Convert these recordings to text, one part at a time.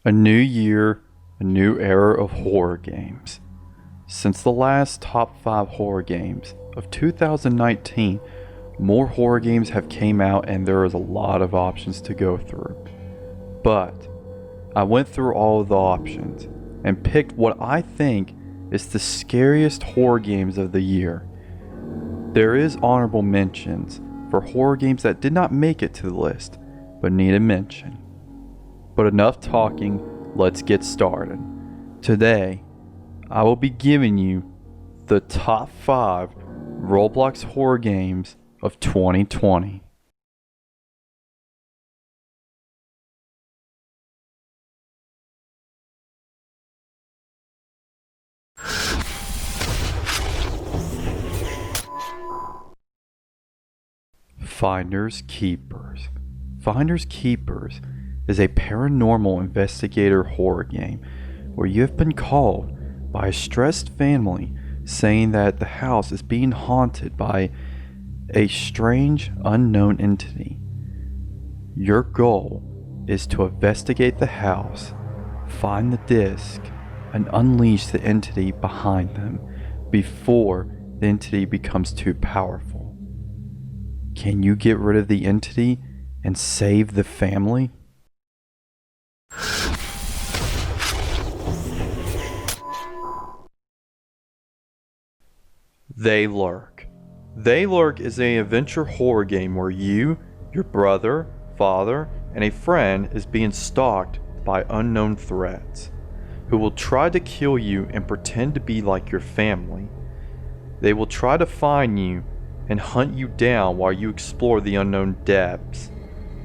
A new year, a new era of horror games. Since the last top 5 horror games of 2019, more horror games have came out and there is a lot of options to go through. But I went through all of the options and picked what I think is the scariest horror games of the year. There is honorable mentions for horror games that did not make it to the list, but need a mention. But enough talking, let's get started. Today, I will be giving you the top 5 Roblox horror games of 2020. Finders Keepers. Finders Keepers is a paranormal investigator horror game where you have been called by a stressed family saying that the house is being haunted by a strange unknown entity. Your goal is to investigate the house, find the disc, and unleash the entity behind them before the entity becomes too powerful. Can you get rid of the entity and save the family? They Lurk. They Lurk is an adventure horror game where you, your brother, father, and a friend is being stalked by unknown threats who will try to kill you and pretend to be like your family. They will try to find you and hunt you down while you explore the unknown depths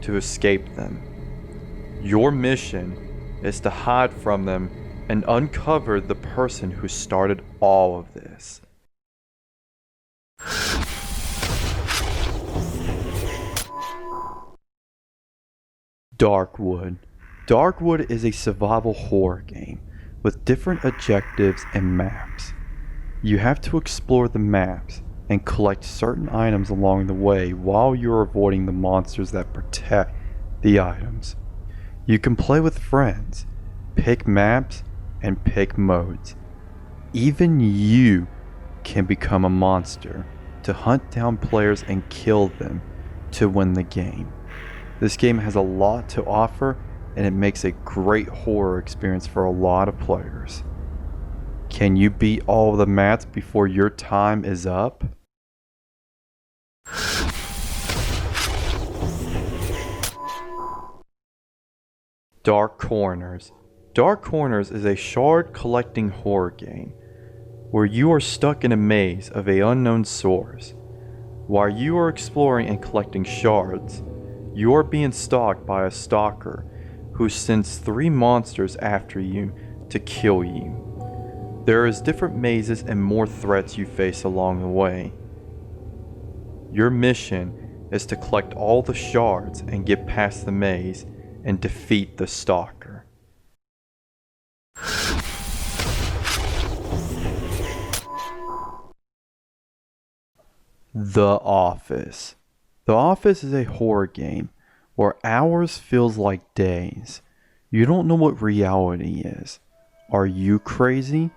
to escape them. Your mission is to hide from them and uncover the person who started all of this. Darkwood. Darkwood is a survival horror game with different objectives and maps. You have to explore the maps and collect certain items along the way while you're avoiding the monsters that protect the items. You can play with friends, pick maps, and pick modes. Even you can become a monster to hunt down players and kill them to win the game. This game has a lot to offer and it makes a great horror experience for a lot of players. Can you beat all of the maps before your time is up? Dark Corners. Dark Corners is a shard collecting horror game where you are stuck in a maze of an unknown source. While you are exploring and collecting shards, you are being stalked by a stalker who sends 3 monsters after you to kill you. There is different mazes and more threats you face along the way. Your mission is to collect all the shards and get past the maze and defeat the stalker. The Office. The Office is a horror game where hours feels like days. You don't know what reality is. Are you crazy?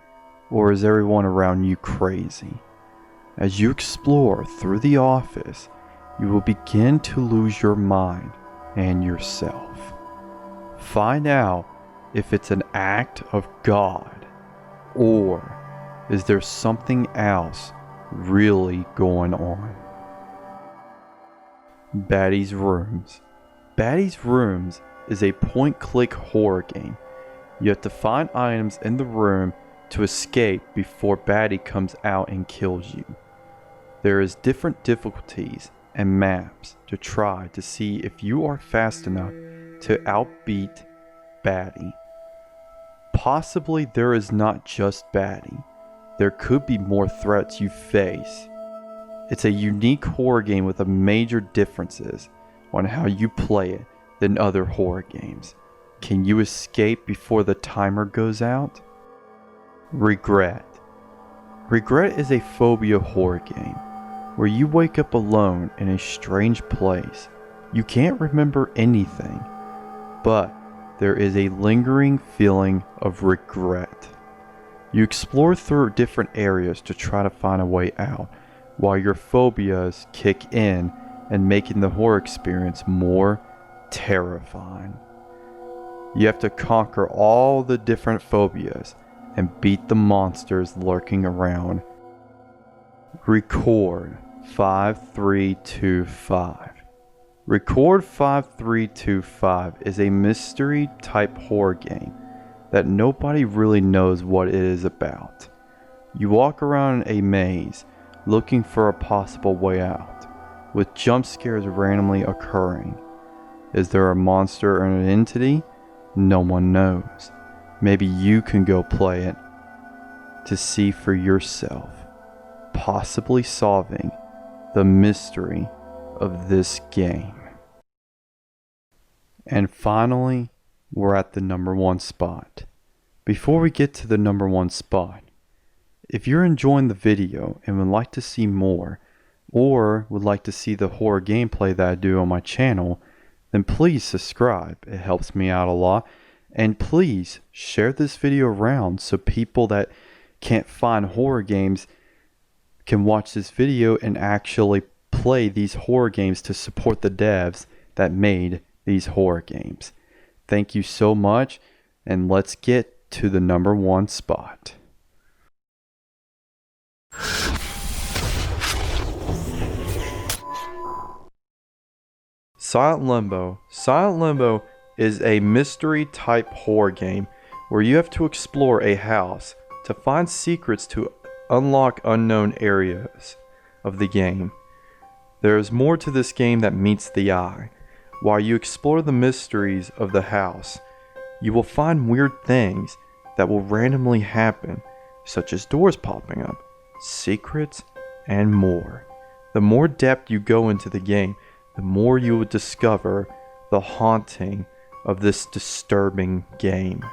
Or is everyone around you crazy? As you explore through the office, you will begin to lose your mind and yourself. Find out if it's an act of God, or is there something else really going on? Batty's Rooms. Batty's Rooms is a point-click horror game. You have to find items in the room to escape before Batty comes out and kills you. There is different difficulties and maps to try to see if you are fast enough to outbeat Batty. Possibly there is not just Batty. There could be more threats you face. It's a unique horror game with a major differences on how you play it than other horror games. Can you escape before the timer goes out? Regret. Regret is a phobia horror game where you wake up alone in a strange place. You can't remember anything, but there is a lingering feeling of regret. You explore through different areas to try to find a way out, while your phobias kick in and making the horror experience more terrifying. You have to conquer all the different phobias and beat the monsters lurking around. Record 5325. Record 5325 is a mystery type horror game that nobody really knows what it is about. You walk around a maze looking for a possible way out, with jump scares randomly occurring. Is there a monster or an entity? No one knows. Maybe you can go play it to see for yourself, possibly solving the mystery of this game. And finally, we're at the number 1 spot. Before we get to the number 1 spot, if you're enjoying the video and would like to see more, or would like to see the horror gameplay that I do on my channel, then please subscribe. It helps me out a lot. And please share this video around so people that can't find horror games can watch this video and actually play these horror games to support the devs that made these horror games. Thank you so much, and let's get to the number 1 spot. Silent Limbo. Silent Limbo is a mystery type horror game where you have to explore a house to find secrets to unlock unknown areas of the game. There is more to this game that meets the eye. While you explore the mysteries of the house, you will find weird things that will randomly happen, such as doors popping up, secrets, and more. The more depth you go into the game, the more you will discover the haunting of this disturbing game.